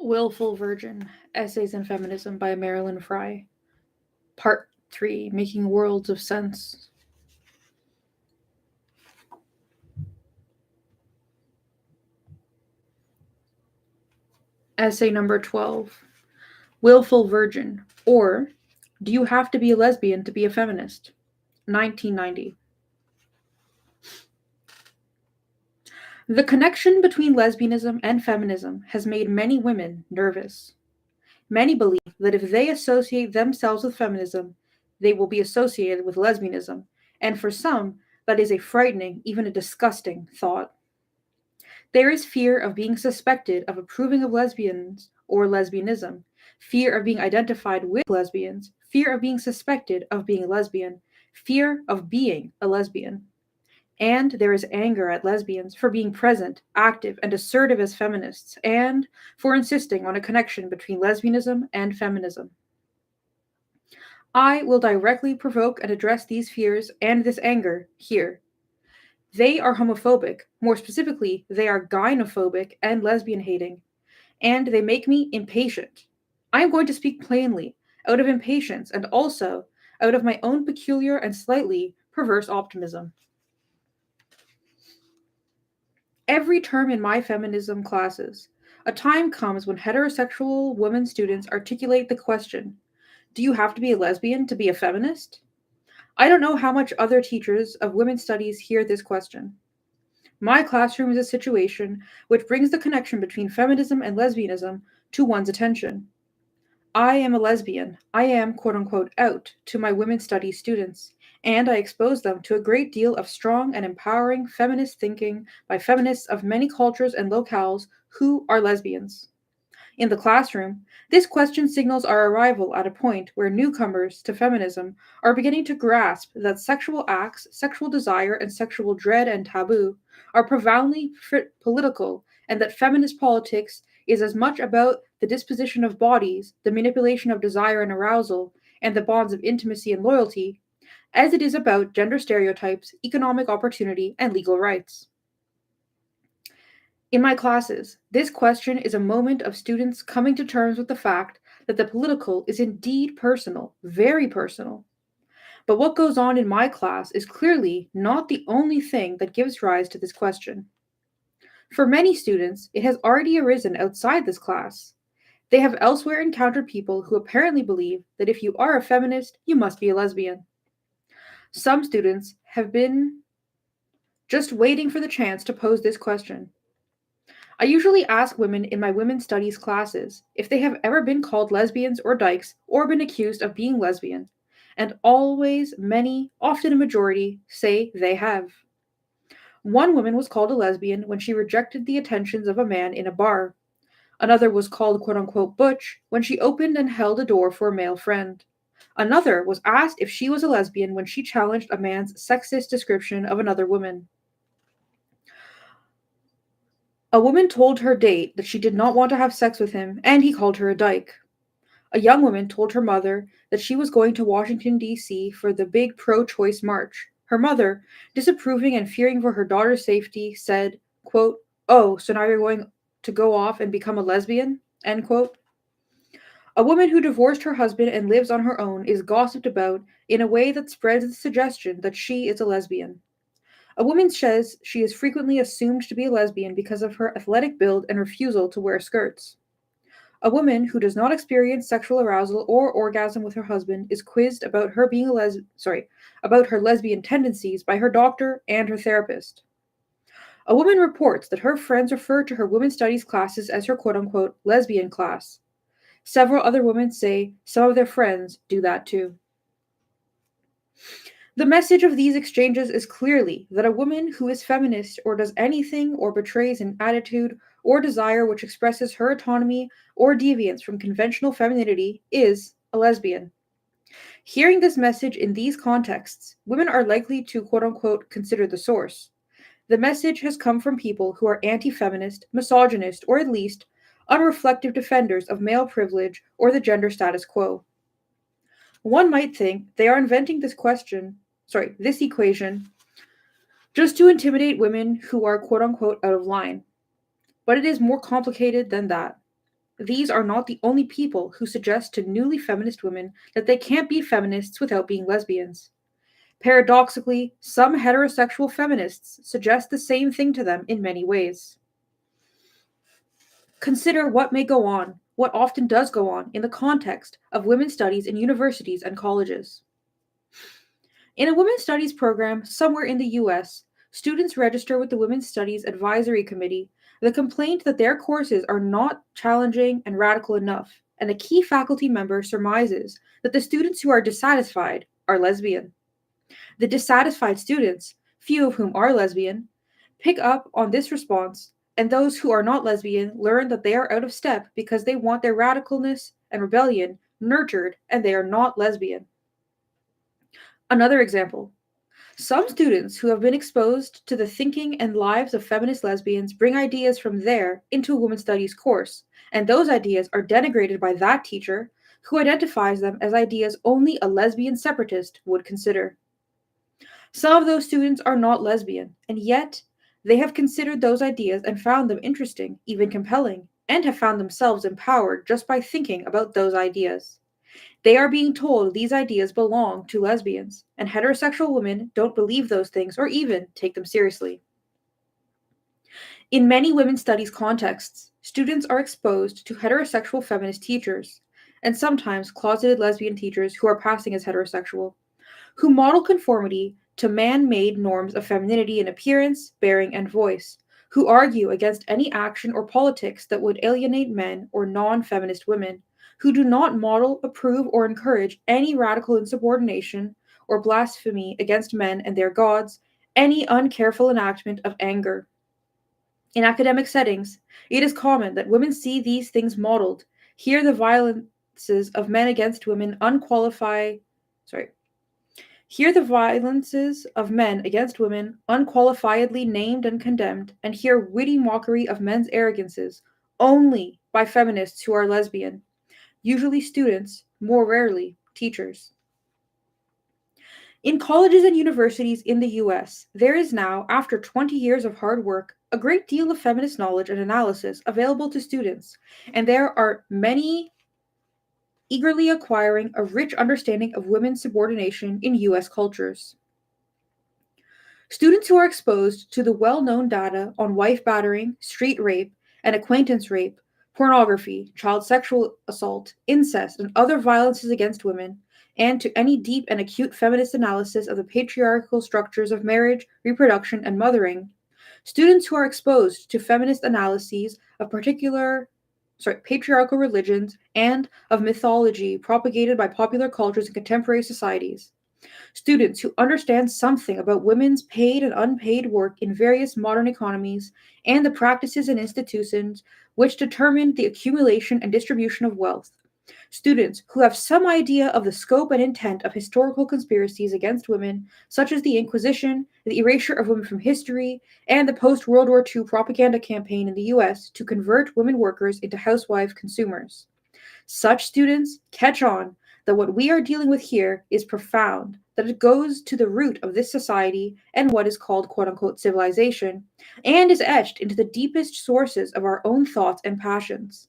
Willful Virgin, Essays in Feminism by Marilyn Frye. Part 3, Making Worlds of Sense. Essay number 12. Willful Virgin, or Do You Have to Be a Lesbian to Be a Feminist? 1990. The connection between lesbianism and feminism has made many women nervous. Many believe that if they associate themselves with feminism, they will be associated with lesbianism, and for some, that is a frightening, even a disgusting thought. There is fear of being suspected of approving of lesbians or lesbianism, fear of being identified with lesbians, fear of being suspected of being a lesbian, fear of being a lesbian. And there is anger at lesbians for being present, active, and assertive as feminists, and for insisting on a connection between lesbianism and feminism. I will directly provoke and address these fears and this anger here. They are homophobic, more specifically, they are gynophobic and lesbian hating, and they make me impatient. I am going to speak plainly, out of impatience, and also out of my own peculiar and slightly perverse optimism. Every term in my feminism classes, a time comes when heterosexual women students articulate the question, do you have to be a lesbian to be a feminist? I don't know how much other teachers of women's studies hear this question. My classroom is a situation which brings the connection between feminism and lesbianism to one's attention. I am a lesbian. I am, quote unquote, out to my women's studies students, and I expose them to a great deal of strong and empowering feminist thinking by feminists of many cultures and locales who are lesbians. In the classroom, this question signals our arrival at a point where newcomers to feminism are beginning to grasp that sexual acts, sexual desire, and sexual dread and taboo are profoundly political, and that feminist politics is as much about the disposition of bodies, the manipulation of desire and arousal, and the bonds of intimacy and loyalty, as it is about gender stereotypes, economic opportunity, and legal rights. In my classes, this question is a moment of students coming to terms with the fact that the political is indeed personal, very personal. But what goes on in my class is clearly not the only thing that gives rise to this question. For many students, it has already arisen outside this class. They have elsewhere encountered people who apparently believe that if you are a feminist, you must be a lesbian. Some students have been just waiting for the chance to pose this question. I usually ask women in my women's studies classes if they have ever been called lesbians or dykes or been accused of being lesbian, and always many, often a majority, say they have. One woman was called a lesbian when she rejected the attentions of a man in a bar. Another was called quote unquote butch when she opened and held a door for a male friend. Another was asked if she was a lesbian when she challenged a man's sexist description of another woman. A woman told her date that she did not want to have sex with him, and he called her a dyke. A young woman told her mother that she was going to Washington, D.C. for the big pro-choice march. Her mother, disapproving and fearing for her daughter's safety, said, quote, "Oh, so now you're going to go off and become a lesbian?" End quote. A woman who divorced her husband and lives on her own is gossiped about in a way that spreads the suggestion that she is a lesbian. A woman says she is frequently assumed to be a lesbian because of her athletic build and refusal to wear skirts. A woman who does not experience sexual arousal or orgasm with her husband is quizzed about her being about her lesbian tendencies by her doctor and her therapist. A woman reports that her friends refer to her women's studies classes as her quote-unquote lesbian class. Several other women say some of their friends do that too. The message of these exchanges is clearly that a woman who is feminist or does anything or betrays an attitude or desire which expresses her autonomy or deviance from conventional femininity is a lesbian. Hearing this message in these contexts, women are likely to quote unquote consider the source. The message has come from people who are anti-feminist, misogynist, or at least unreflective defenders of male privilege or the gender status quo. One might think they are inventing this equation, just to intimidate women who are quote unquote out of line. But it is more complicated than that. these are not the only people who suggest to newly feminist women that they can't be feminists without being lesbians. Paradoxically, some heterosexual feminists suggest the same thing to them in many ways. Consider what may go on, what often does go on, in the context of women's studies in universities and colleges. In a women's studies program somewhere in the US, students register with the Women's Studies Advisory Committee the complaint that their courses are not challenging and radical enough, and a key faculty member surmises that the students who are dissatisfied are lesbian. The dissatisfied students, few of whom are lesbian, pick up on this response, and those who are not lesbian learn that they are out of step because they want their radicalness and rebellion nurtured and they are not lesbian. Another example. Some students who have been exposed to the thinking and lives of feminist lesbians bring ideas from there into a women's studies course, and those ideas are denigrated by that teacher who identifies them as ideas only a lesbian separatist would consider. Some of those students are not lesbian, and yet they have considered those ideas and found them interesting, even compelling, and have found themselves empowered just by thinking about those ideas. They are being told these ideas belong to lesbians, and heterosexual women don't believe those things or even take them seriously. In many women's studies contexts, students are exposed to heterosexual feminist teachers, and sometimes closeted lesbian teachers who are passing as heterosexual, who model conformity to man-made norms of femininity in appearance, bearing, and voice, who argue against any action or politics that would alienate men or non-feminist women, who do not model, approve, or encourage any radical insubordination or blasphemy against men and their gods, any uncareful enactment of anger. In academic settings, it is common that women see these things modeled, hear the violences of men against women Hear the violences of men against women unqualifiedly named and condemned, and hear witty mockery of men's arrogances only by feminists who are lesbian, usually students, more rarely teachers. In colleges and universities in the US, there is now, after 20 years of hard work, a great deal of feminist knowledge and analysis available to students, and there are many eagerly acquiring a rich understanding of women's subordination in US cultures. Students who are exposed to the well-known data on wife battering, street rape, and acquaintance rape, pornography, child sexual assault, incest, and other violences against women, and to any deep and acute feminist analysis of the patriarchal structures of marriage, reproduction, and mothering, students who are exposed to feminist analyses of patriarchal religions and of mythology propagated by popular cultures in contemporary societies, students who understand something about women's paid and unpaid work in various modern economies and the practices and institutions which determine the accumulation and distribution of wealth, students who have some idea of the scope and intent of historical conspiracies against women, such as the Inquisition, the erasure of women from history, and the post-World War II propaganda campaign in the US to convert women workers into housewife consumers. Such students catch on that what we are dealing with here is profound, that it goes to the root of this society and what is called quote unquote civilization, and is etched into the deepest sources of our own thoughts and passions.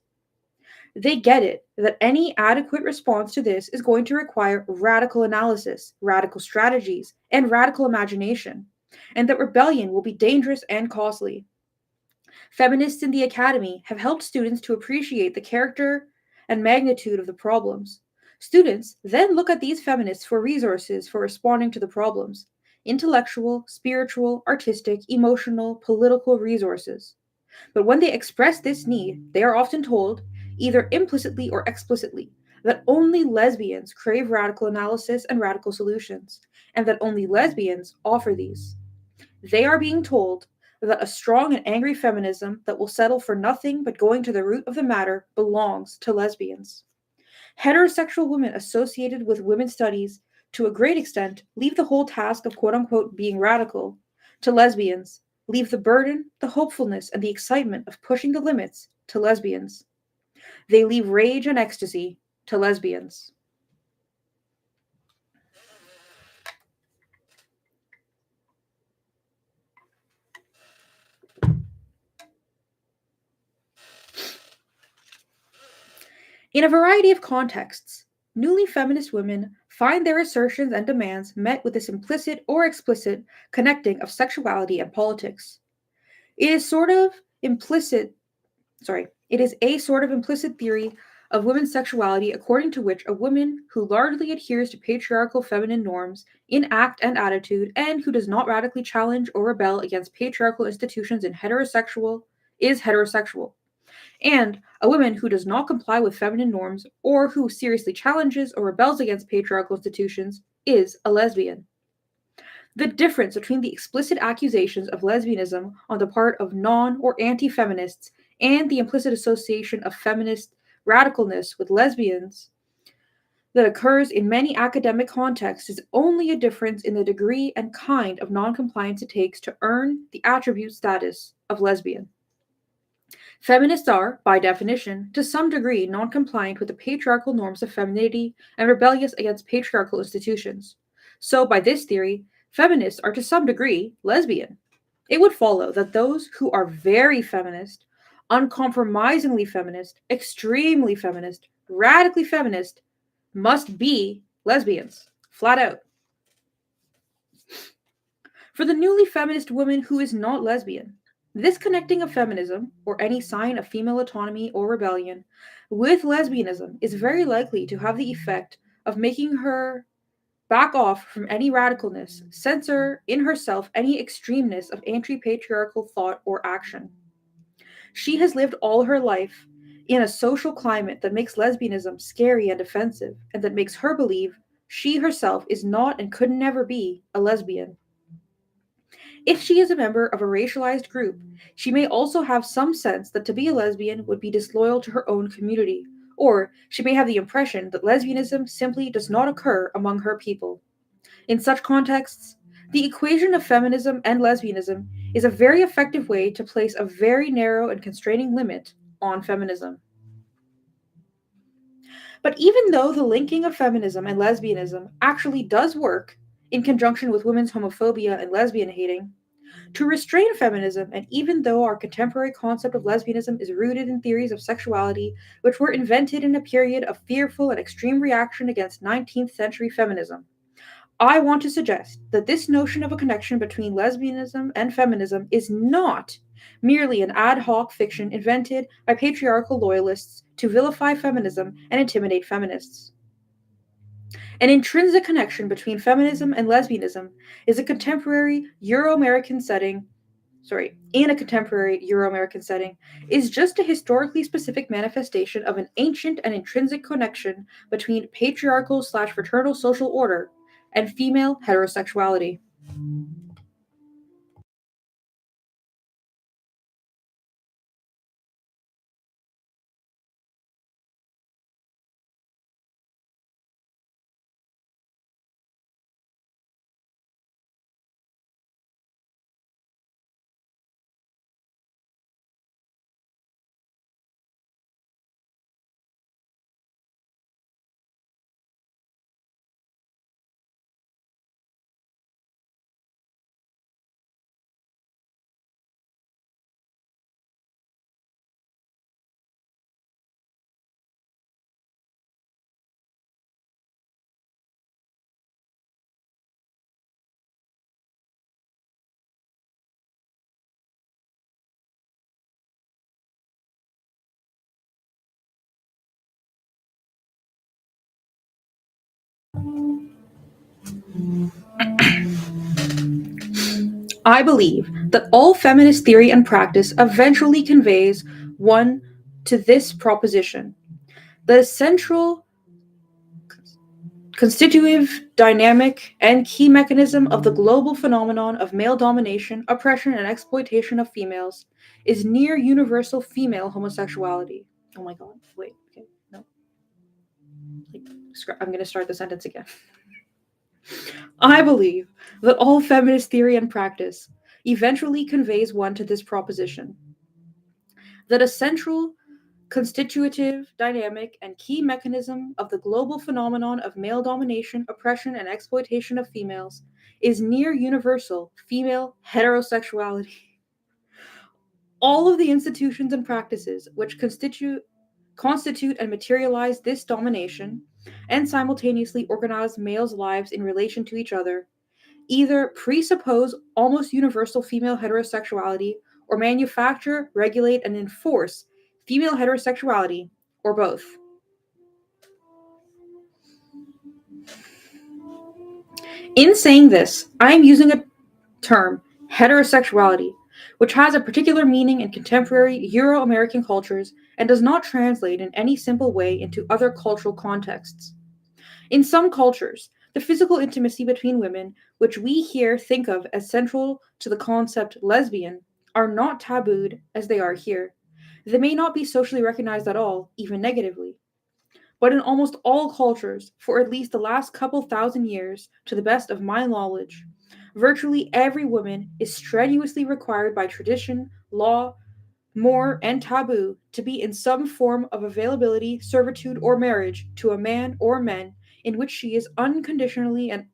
They get it that any adequate response to this is going to require radical analysis, radical strategies, and radical imagination, and that rebellion will be dangerous and costly. Feminists in the academy have helped students to appreciate the character and magnitude of the problems. Students then look at these feminists for resources for responding to the problems: intellectual, spiritual, artistic, emotional, political resources. But when they express this need, they are often told, either implicitly or explicitly, that only lesbians crave radical analysis and radical solutions, and that only lesbians offer these. They are being told that a strong and angry feminism that will settle for nothing but going to the root of the matter belongs to lesbians. Heterosexual women associated with women's studies, to a great extent, leave the whole task of quote unquote being radical to lesbians, leave the burden, the hopefulness, and the excitement of pushing the limits to lesbians. They leave rage and ecstasy to lesbians. In a variety of contexts, newly feminist women find their assertions and demands met with this implicit or explicit connecting of sexuality and politics. It is sort of implicit it is a sort of implicit theory of women's sexuality according to which a woman who largely adheres to patriarchal feminine norms in act and attitude and who does not radically challenge or rebel against patriarchal institutions is heterosexual. And a woman who does not comply with feminine norms or who seriously challenges or rebels against patriarchal institutions is a lesbian. The difference between the explicit accusations of lesbianism on the part of non or anti feminists and the implicit association of feminist radicalness with lesbians that occurs in many academic contexts is only a difference in the degree and kind of noncompliance it takes to earn the attribute status of lesbian. Feminists are, by definition, to some degree non-compliant with the patriarchal norms of femininity and rebellious against patriarchal institutions. So, by this theory, feminists are to some degree lesbian. It would follow that those who are very feminist, uncompromisingly feminist, extremely feminist, radically feminist, must be lesbians, flat out. For the newly feminist woman who is not lesbian, this connecting of feminism, or any sign of female autonomy or rebellion, with lesbianism is very likely to have the effect of making her back off from any radicalness, censor in herself any extremeness of anti patriarchal thought or action. She has lived all her life in a social climate that makes lesbianism scary and offensive, and that makes her believe she herself is not and could never be a lesbian. If she is a member of a racialized group, she may also have some sense that to be a lesbian would be disloyal to her own community, or she may have the impression that lesbianism simply does not occur among her people. In such contexts, the equation of feminism and lesbianism is a very effective way to place a very narrow and constraining limit on feminism. But even though the linking of feminism and lesbianism actually does work in conjunction with women's homophobia and lesbian hating, to restrain feminism, and even though our contemporary concept of lesbianism is rooted in theories of sexuality which were invented in a period of fearful and extreme reaction against 19th century feminism, I want to suggest that this notion of a connection between lesbianism and feminism is not merely an ad hoc fiction invented by patriarchal loyalists to vilify feminism and intimidate feminists. An intrinsic connection between feminism and lesbianism is a contemporary Euro-American setting in a contemporary Euro-American setting, is just a historically specific manifestation of an ancient and intrinsic connection between patriarchal/fraternal social order and female heterosexuality. I believe that all feminist theory and practice eventually conveys one to this proposition. The central constitutive, dynamic, and key mechanism of the global phenomenon of male domination, oppression, and exploitation of females is near universal female homosexuality. Oh my god, wait, okay, no. I'm going to start the sentence again. I believe that all feminist theory and practice eventually conveys one to this proposition that a central constitutive, dynamic, and key mechanism of the global phenomenon of male domination, oppression, and exploitation of females is near universal female heterosexuality. All of the institutions and practices which constitute constitute and materialize this domination, and simultaneously organize males' lives in relation to each other, either presuppose almost universal female heterosexuality or manufacture, regulate, and enforce female heterosexuality, or both. In saying this, I am using a term, heterosexuality, which has a particular meaning in contemporary Euro American cultures and does not translate in any simple way into other cultural contexts. In some cultures, the physical intimacy between women, which we here think of as central to the concept lesbian, are not tabooed as they are here. They may not be socially recognized at all, even negatively. But in almost all cultures, for at least the last couple thousand years, to the best of my knowledge, virtually every woman is strenuously required by tradition, law, more, and taboo to be in some form of availability, servitude, or marriage to a man or men in which she is unconditionally and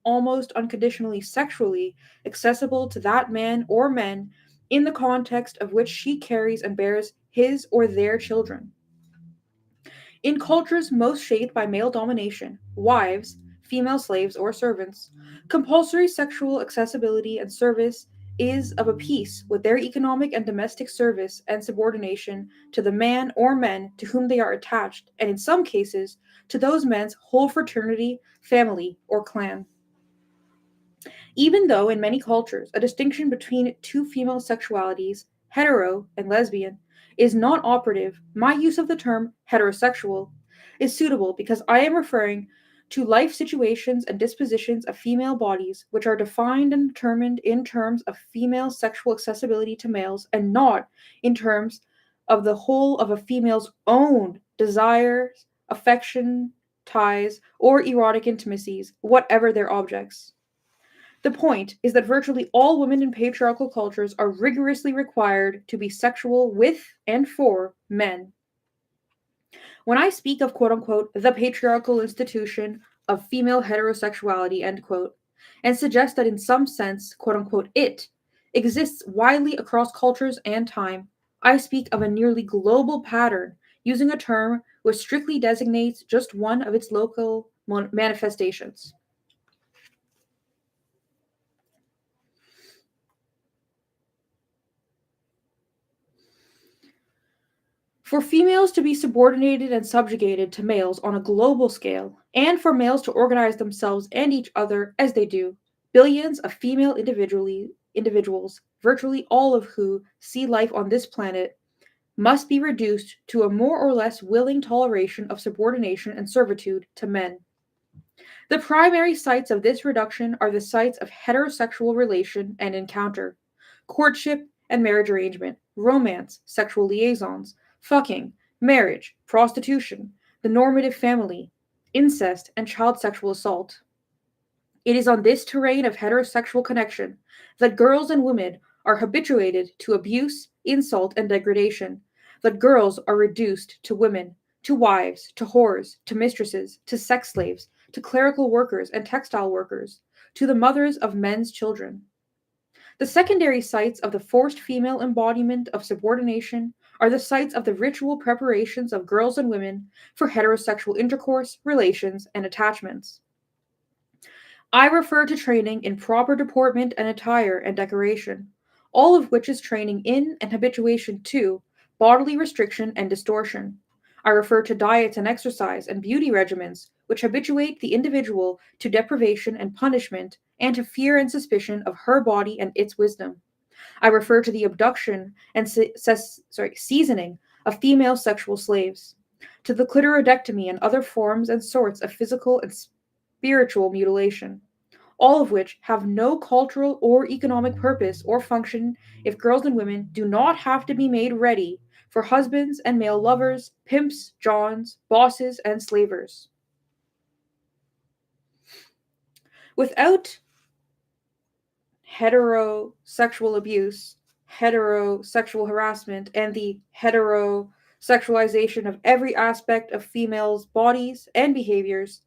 almost unconditionally sexually accessible to that man or men in the context of which she carries and bears his or their children. In cultures most shaped by male domination, wives, female slaves, or servants, compulsory sexual accessibility and service is of a piece with their economic and domestic service and subordination to the man or men to whom they are attached, and in some cases, to those men's whole fraternity, family, or clan. Even though in many cultures a distinction between two female sexualities, hetero and lesbian, is not operative, my use of the term heterosexual is suitable because I am referring to life situations and dispositions of female bodies which are defined and determined in terms of female sexual accessibility to males and not in terms of the whole of a female's own desires, affection, ties, or erotic intimacies, whatever their objects. The point is that virtually all women in patriarchal cultures are rigorously required to be sexual with and for men. When I speak of quote unquote the patriarchal institution of female heterosexuality, end quote, and suggest that in some sense, quote unquote, it exists widely across cultures and time, I speak of a nearly global pattern using a term which strictly designates just one of its local manifestations. For females to be subordinated and subjugated to males on a global scale, and for males to organize themselves and each other as they do, billions of female individuals, virtually all of who see life on this planet, must be reduced to a more or less willing toleration of subordination and servitude to men. The primary sites of this reduction are the sites of heterosexual relation and encounter, courtship and marriage arrangement, romance, sexual liaisons, fucking, marriage, prostitution, the normative family, incest, and child sexual assault. It is on this terrain of heterosexual connection that girls and women are habituated to abuse, insult, and degradation, that girls are reduced to women, to wives, to whores, to mistresses, to sex slaves, to clerical workers and textile workers, to the mothers of men's children. The secondary sites of the forced female embodiment of subordination are the sites of the ritual preparations of girls and women for heterosexual intercourse, relations, and attachments. I refer to training in proper deportment and attire and decoration, all of which is training in and habituation to bodily restriction and distortion. I refer to diets and exercise and beauty regimens, which habituate the individual to deprivation and punishment and to fear and suspicion of her body and its wisdom. I refer to the abduction and seasoning of female sexual slaves, to the clitoridectomy and other forms and sorts of physical and spiritual mutilation, all of which have no cultural or economic purpose or function if girls and women do not have to be made ready for husbands and male lovers, pimps, johns, bosses, and slavers. Without heterosexual abuse, heterosexual harassment, and the heterosexualization of every aspect of females' bodies and behaviors,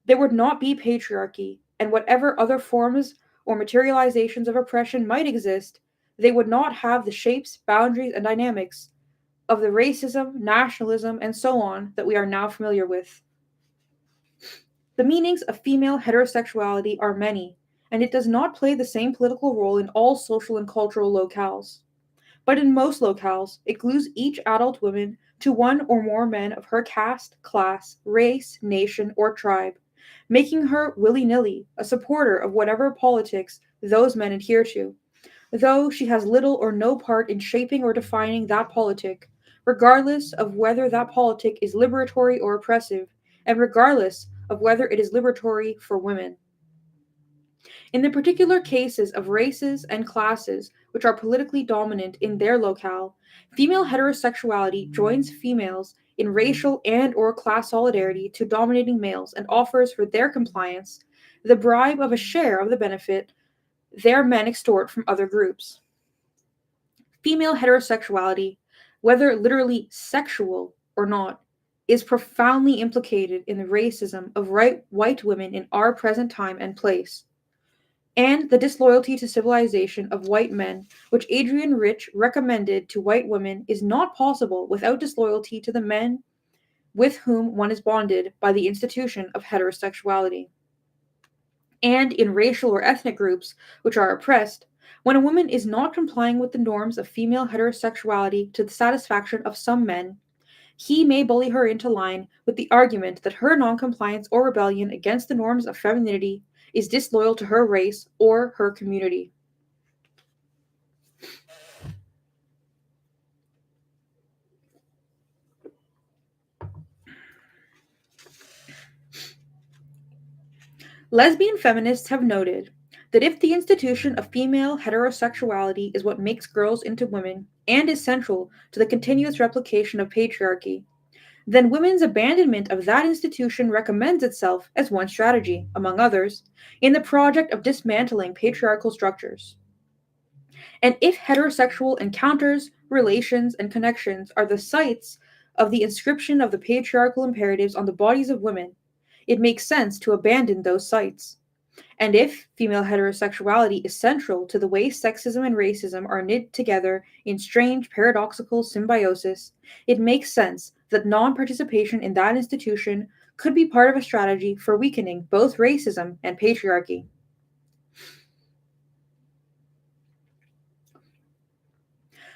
there would not be patriarchy, and whatever other forms or materializations of oppression might exist, they would not have the shapes, boundaries, and dynamics of the racism, nationalism, and so on that we are now familiar with. The meanings of female heterosexuality are many, and it does not play the same political role in all social and cultural locales. But in most locales, it glues each adult woman to one or more men of her caste, class, race, nation, or tribe, making her willy nilly a supporter of whatever politics those men adhere to, though she has little or no part in shaping or defining that politic, regardless of whether that politic is liberatory or oppressive, and regardless of whether it is liberatory for women. In the particular cases of races and classes which are politically dominant in their locale, female heterosexuality joins females in racial and or class solidarity to dominating males and offers for their compliance the bribe of a share of the benefit their men extort from other groups. Female heterosexuality, whether literally sexual or not, is profoundly implicated in the racism of white women in our present time and place, and the disloyalty to civilization of white men, which Adrienne Rich recommended to white women, is not possible without disloyalty to the men with whom one is bonded by the institution of heterosexuality. And in racial or ethnic groups which are oppressed, when a woman is not complying with the norms of female heterosexuality to the satisfaction of some men, he may bully her into line with the argument that her noncompliance or rebellion against the norms of femininity is disloyal to her race or her community. Lesbian feminists have noted that if the institution of female heterosexuality is what makes girls into women and is central to the continuous replication of patriarchy, then women's abandonment of that institution recommends itself as one strategy, among others, in the project of dismantling patriarchal structures. And if heterosexual encounters, relations, and connections are the sites of the inscription of the patriarchal imperatives on the bodies of women, it makes sense to abandon those sites. And if female heterosexuality is central to the way sexism and racism are knit together in strange paradoxical symbiosis, it makes sense that non participation in that institution could be part of a strategy for weakening both racism and patriarchy.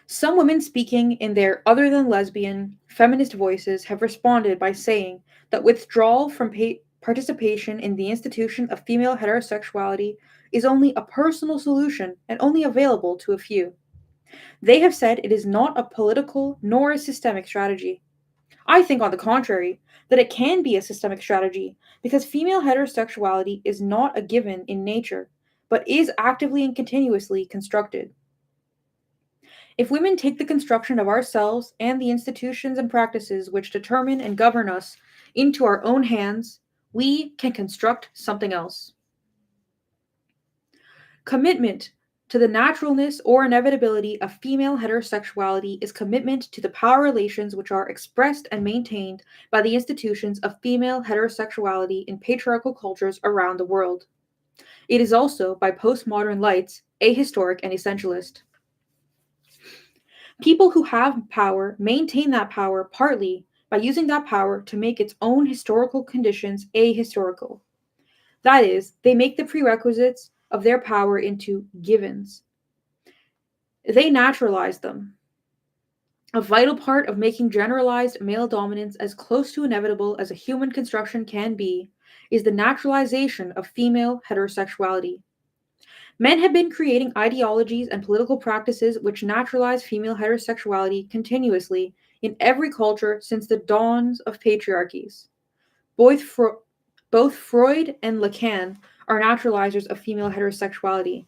Some women speaking in their other than lesbian feminist voices have responded by saying that withdrawal from participation in the institution of female heterosexuality is only a personal solution and only available to a few. They have said it is not a political nor a systemic strategy. I think, on the contrary, that it can be a systemic strategy because female heterosexuality is not a given in nature, but is actively and continuously constructed. If women take the construction of ourselves and the institutions and practices which determine and govern us into our own hands, we can construct something else. Commitment to the naturalness or inevitability of female heterosexuality is commitment to the power relations which are expressed and maintained by the institutions of female heterosexuality in patriarchal cultures around the world. It is also, by postmodern lights, ahistoric and essentialist. People who have power maintain that power partly by using that power to make its own historical conditions ahistorical. That is, they make the prerequisites of their power into givens. They naturalize them. A vital part of making generalized male dominance as close to inevitable as a human construction can be is the naturalization of female heterosexuality. Men have been creating ideologies and political practices which naturalize female heterosexuality continuously in every culture since the dawns of patriarchies. Both, both Freud and Lacan are naturalizers of female heterosexuality.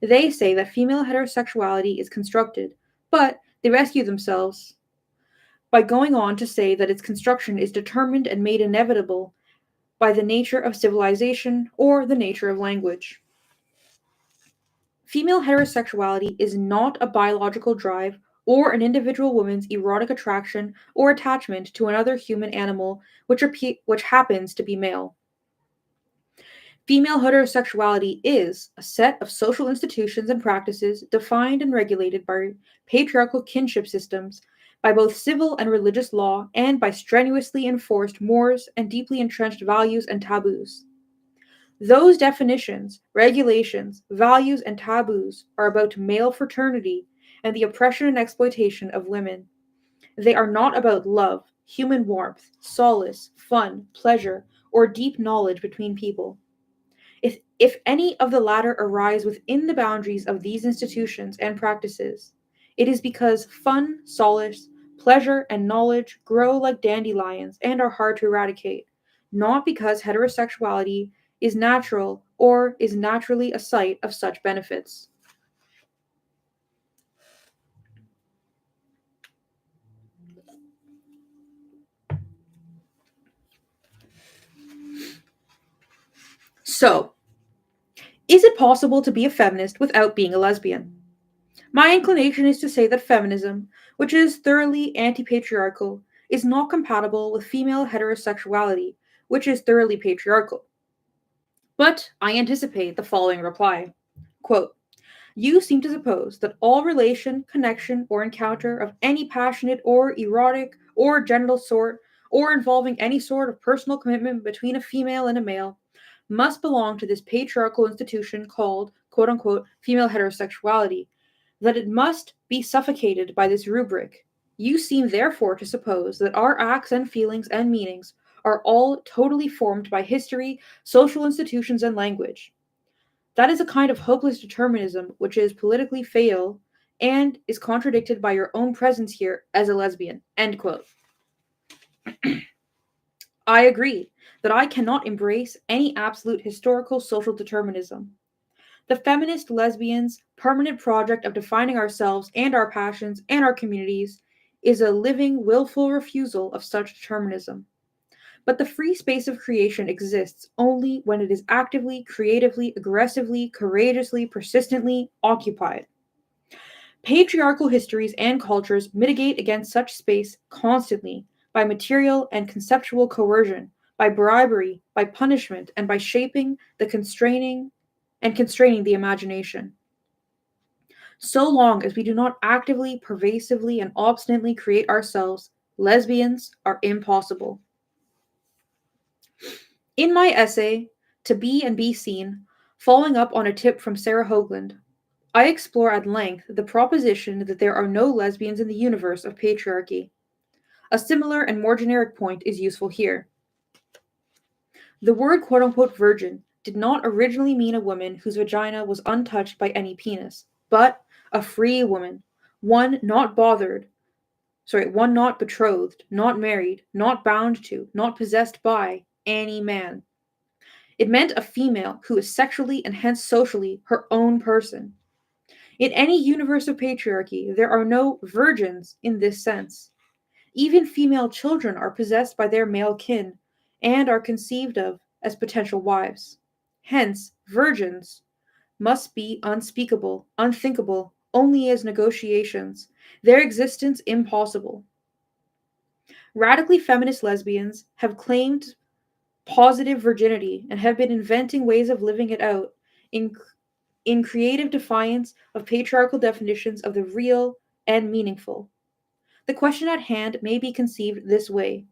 They say that female heterosexuality is constructed, but they rescue themselves by going on to say that its construction is determined and made inevitable by the nature of civilization or the nature of language. Female heterosexuality is not a biological drive or an individual woman's erotic attraction or attachment to another human animal which happens to be male. Female heterosexuality is a set of social institutions and practices defined and regulated by patriarchal kinship systems by both civil and religious law, and by strenuously enforced mores and deeply entrenched values and taboos. Those definitions, regulations, values, and taboos are about male fraternity and the oppression and exploitation of women. They are not about love, human warmth, solace, fun, pleasure, or deep knowledge between people. If any of the latter arise within the boundaries of these institutions and practices, it is because fun, solace, pleasure, and knowledge grow like dandelions and are hard to eradicate, not because heterosexuality is natural or is naturally a site of such benefits. So, is it possible to be a feminist without being a lesbian? My inclination is to say that feminism, which is thoroughly anti patriarchal, is not compatible with female heterosexuality, which is thoroughly patriarchal. But I anticipate the following reply. Quote, you seem to suppose that all relation, connection, or encounter of any passionate or erotic or genital sort, or involving any sort of personal commitment between a female and a male, must belong to this patriarchal institution called, quote unquote, female heterosexuality, that it must be suffocated by this rubric. You seem therefore to suppose that our acts and feelings and meanings are all totally formed by history, social institutions, and language. That is a kind of hopeless determinism which is politically fatal and is contradicted by your own presence here as a lesbian. End quote. I agree that I cannot embrace any absolute historical social determinism. The feminist lesbians' permanent project of defining ourselves and our passions and our communities is a living, willful refusal of such determinism. But the free space of creation exists only when it is actively, creatively, aggressively, courageously, persistently occupied. Patriarchal histories and cultures mitigate against such space constantly by material and conceptual coercion, by bribery, by punishment, and by shaping the constraining the imagination. So long as we do not actively, pervasively, and obstinately create ourselves, lesbians are impossible. In my essay, To Be and Be Seen, following up on a tip from Sarah Hoagland, I explore at length the proposition that there are no lesbians in the universe of patriarchy. A similar and more generic point is useful here. The word quote unquote virgin did not originally mean a woman whose vagina was untouched by any penis, but a free woman, one not betrothed, not married, not bound to, not possessed by any man. It meant a female who is sexually and hence socially her own person. In any universe of patriarchy, there are no virgins in this sense. Even female children are possessed by their male kin and are conceived of as potential wives. Hence, virgins must be unspeakable, unthinkable, only as negotiations, their existence impossible. Radically feminist lesbians have claimed positive virginity and have been inventing ways of living it out in, in creative defiance of patriarchal definitions of the real and meaningful. The question at hand may be conceived this way.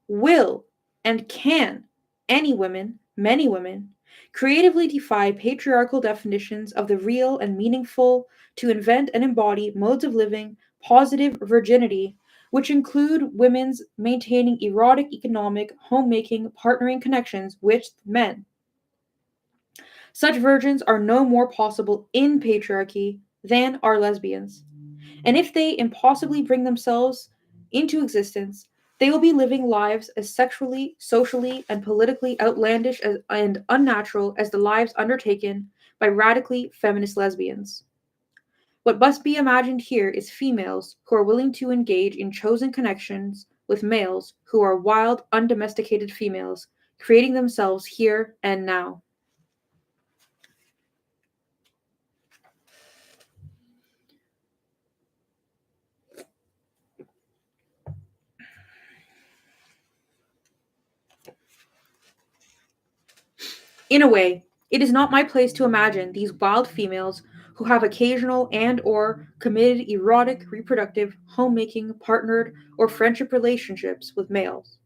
Will and can any women, many women, creatively defy patriarchal definitions of the real and meaningful to invent and embody modes of living, positive virginity, which include women's maintaining erotic, economic, homemaking, partnering connections with men? Such virgins are no more possible in patriarchy than are lesbians. And if they impossibly bring themselves into existence, they will be living lives as sexually, socially, and politically outlandish and unnatural as the lives undertaken by radically feminist lesbians. What must be imagined here is females who are willing to engage in chosen connections with males who are wild, undomesticated females, creating themselves here and now. In a way, it is not my place to imagine these wild females who have occasional and or committed erotic, reproductive, homemaking, partnered, or friendship relationships with males.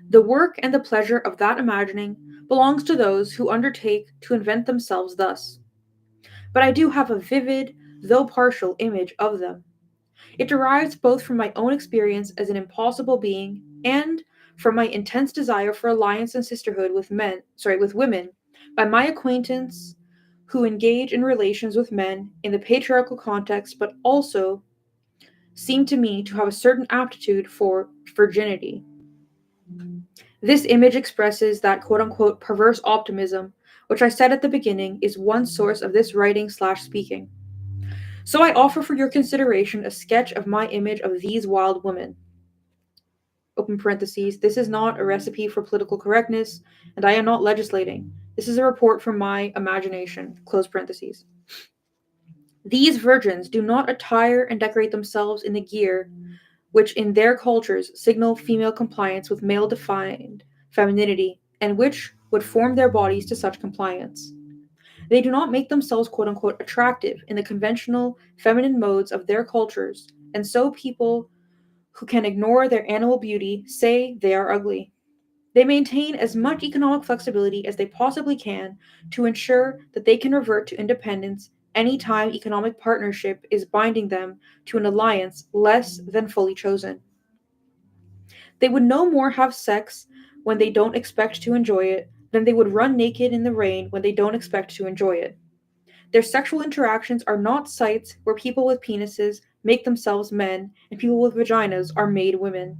The work and the pleasure of that imagining belongs to those who undertake to invent themselves thus. But I do have a vivid, though partial, image of them. It derives both from my own experience as an impossible being and from my intense desire for alliance and sisterhood with women by my acquaintance who engage in relations with men in the patriarchal context but also seem to me to have a certain aptitude for virginity. This image expresses that quote unquote perverse optimism, which I said at the beginning is one source of this writing/speaking. So I offer for your consideration a sketch of my image of these wild women. Open parentheses, this is not a recipe for political correctness, and I am not legislating. This is a report from my imagination. Close parentheses. These virgins do not attire and decorate themselves in the gear which in their cultures signal female compliance with male defined femininity, and which would form their bodies to such compliance. They do not make themselves quote unquote attractive in the conventional feminine modes of their cultures, and so people who can ignore their animal beauty say they are ugly. They maintain as much economic flexibility as they possibly can to ensure that they can revert to independence any time economic partnership is binding them to an alliance less than fully chosen. They would no more have sex when they don't expect to enjoy it than they would run naked in the rain when they don't expect to enjoy it. Their sexual interactions are not sites where people with penises make themselves men and people with vaginas are made women.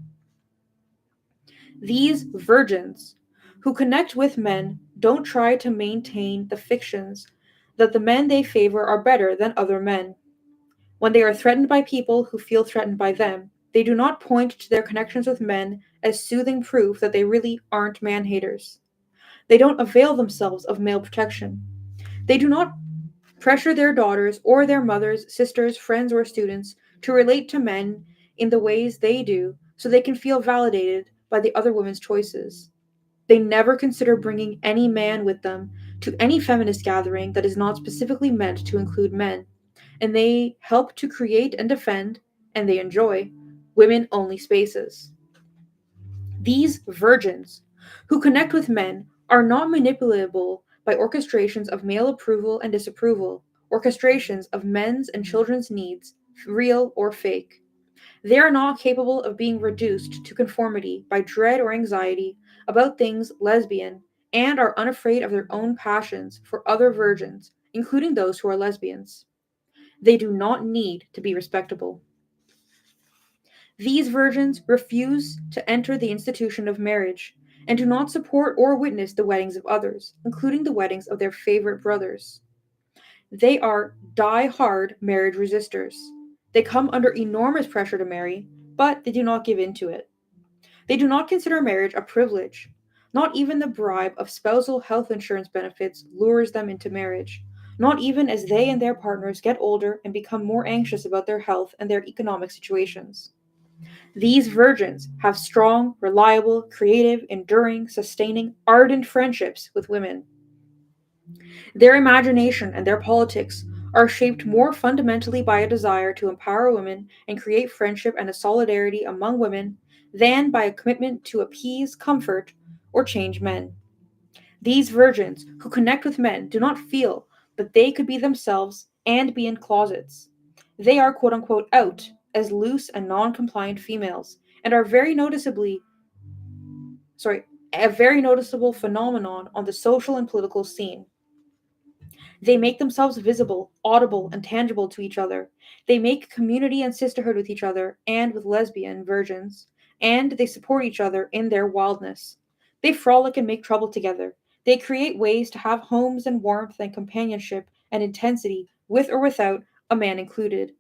These virgins who connect with men don't try to maintain the fictions that the men they favor are better than other men. When they are threatened by people who feel threatened by them, they do not point to their connections with men as soothing proof that they really aren't man haters. They don't avail themselves of male protection. They do not pressure their daughters or their mothers, sisters, friends, or students to relate to men in the ways they do so they can feel validated by the other women's choices. They never consider bringing any man with them to any feminist gathering that is not specifically meant to include men, and they help to create and defend, and they enjoy, women only spaces. These virgins, who connect with men, are not manipulatable by orchestrations of male approval and disapproval, orchestrations of men's and children's needs, real or fake. They are not capable of being reduced to conformity by dread or anxiety about things lesbian, and are unafraid of their own passions for other virgins, including those who are lesbians. They do not need to be respectable. These virgins refuse to enter the institution of marriage and do not support or witness the weddings of others, including the weddings of their favorite brothers. They are die-hard marriage resistors. They come under enormous pressure to marry, but they do not give in to it. They do not consider marriage a privilege. Not even the bribe of spousal health insurance benefits lures them into marriage, not even as they and their partners get older and become more anxious about their health and their economic situations. These virgins have strong, reliable, creative, enduring, sustaining, ardent friendships with women. Their imagination and their politics are shaped more fundamentally by a desire to empower women and create friendship and a solidarity among women than by a commitment to appease, comfort, or change men. These virgins who connect with men do not feel that they could be themselves and be in closets. They are quote unquote out as loose and non compliant females and are a very noticeable phenomenon on the social and political scene. They make themselves visible, audible, and tangible to each other. They make community and sisterhood with each other and with lesbian virgins, and they support each other in their wildness. They frolic and make trouble together. They create ways to have homes and warmth and companionship and intensity with or without a man included.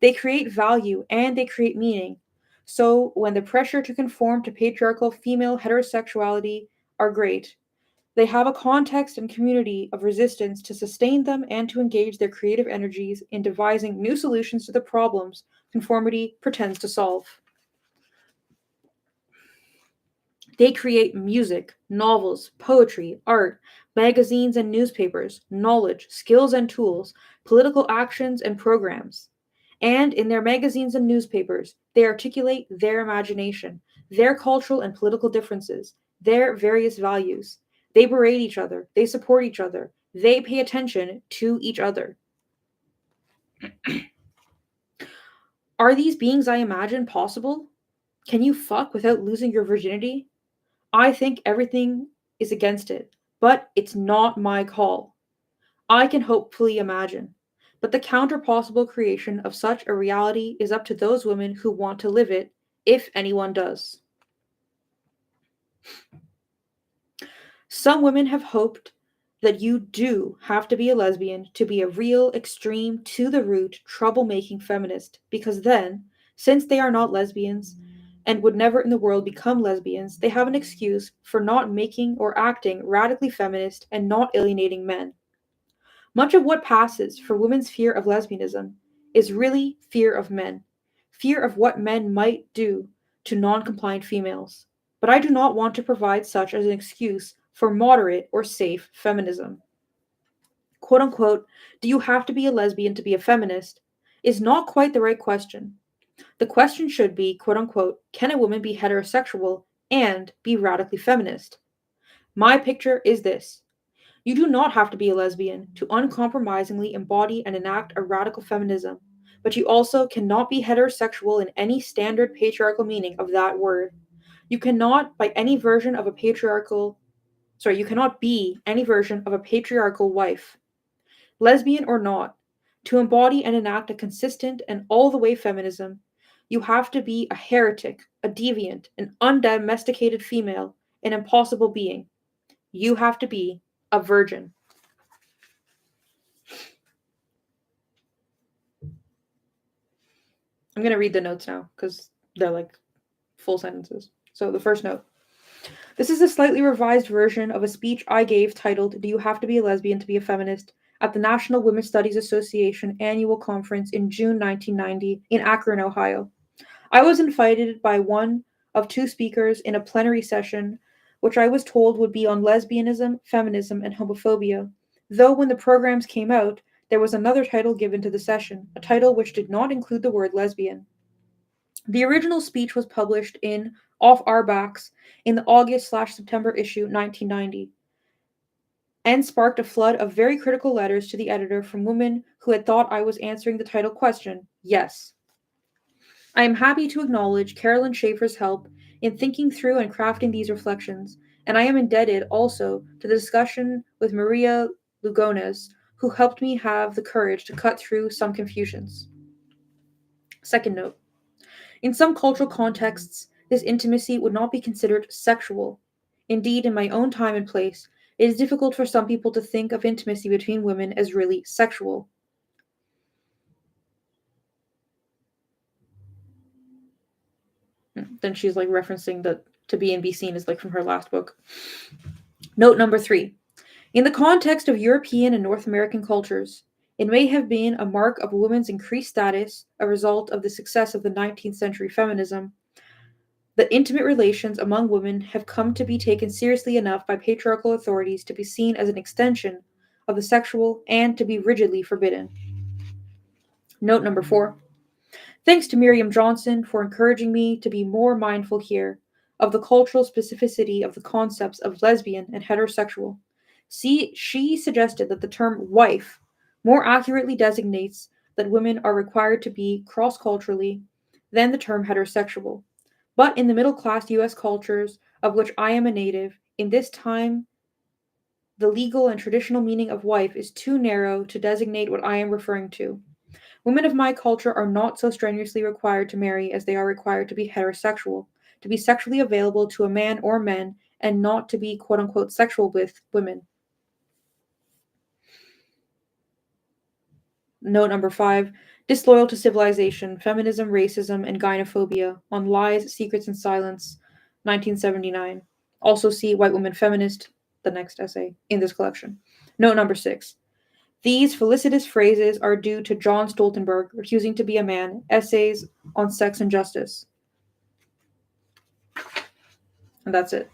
They create value and they create meaning. So when the pressure to conform to patriarchal female heterosexuality are great, they have a context and community of resistance to sustain them and to engage their creative energies in devising new solutions to the problems conformity pretends to solve. They create music, novels, poetry, art, magazines and newspapers, knowledge, skills and tools, political actions and programs. And in their magazines and newspapers, they articulate their imagination, their cultural and political differences, their various values. They berate each other, they support each other, they pay attention to each other. Are these beings I imagine possible? Can you fuck without losing your virginity? I think everything is against it, but it's not my call. I can hopefully imagine. But the counter possible creation of such a reality is up to those women who want to live it, if anyone does. Some women have hoped that you do have to be a lesbian to be a real, extreme, to the root, troublemaking feminist, because then, since they are not lesbians, and would never in the world become lesbians, they have an excuse for not making or acting radically feminist and not alienating men. Much of what passes for women's fear of lesbianism is really fear of men, fear of what men might do to non-compliant females. But I do not want to provide such as an excuse for moderate or safe feminism. Quote unquote, do you have to be a lesbian to be a feminist? Is not quite the right question. The question should be, quote unquote, can a woman be heterosexual and be radically feminist? My picture is this. You do not have to be a lesbian to uncompromisingly embody and enact a radical feminism, but you also cannot be heterosexual in any standard patriarchal meaning of that word. You cannot by any version of a patriarchal you cannot be any version of a patriarchal wife. Lesbian or not, to embody and enact a consistent and all the way feminism, you have to be a heretic, a deviant, an undomesticated female, an impossible being. You have to be a virgin. I'm going to read the notes now because they're like full sentences. So the first note. This is a slightly revised version of a speech I gave titled, Do You Have to Be a Lesbian to Be a Feminist? At the National Women's Studies Association annual conference in June 1990 in Akron, Ohio. I was invited by one of two speakers in a plenary session, which I was told would be on lesbianism, feminism, and homophobia, though when the programs came out, there was another title given to the session, a title which did not include the word lesbian. The original speech was published in Off Our Backs in the August/September issue 1990, and sparked a flood of very critical letters to the editor from women who had thought I was answering the title question, yes. I am happy to acknowledge Carolyn Schaefer's help in thinking through and crafting these reflections, and I am indebted also to the discussion with Maria Lugones, who helped me have the courage to cut through some confusions. Second note. In some cultural contexts, this intimacy would not be considered sexual. Indeed, in my own time and place, it is difficult for some people to think of intimacy between women as really sexual. Then she's like referencing that to be and be seen is like from her last book. Note number 3. In the context of European and North American cultures, it may have been a mark of a woman's increased status, a result of the success of the 19th century feminism, that intimate relations among women have come to be taken seriously enough by patriarchal authorities to be seen as an extension of the sexual and to be rigidly forbidden. Note number 4. Thanks to Miriam Johnson for encouraging me to be more mindful here of the cultural specificity of the concepts of lesbian and heterosexual. She suggested that the term wife more accurately designates that women are required to be cross-culturally than the term heterosexual. But in the middle-class U.S. cultures of which I am a native, in this time, the legal and traditional meaning of wife is too narrow to designate what I am referring to. Women of my culture are not so strenuously required to marry as they are required to be heterosexual, to be sexually available to a man or men, and not to be quote-unquote sexual with women. Note number 5. Disloyal to Civilization, Feminism, Racism, and Gynophobia, on Lies, Secrets, and Silence, 1979. Also see White Woman Feminist, the next essay in this collection. Note number 6. These felicitous phrases are due to John Stoltenberg, refusing to be a man, Essays on Sex and Justice. And that's it.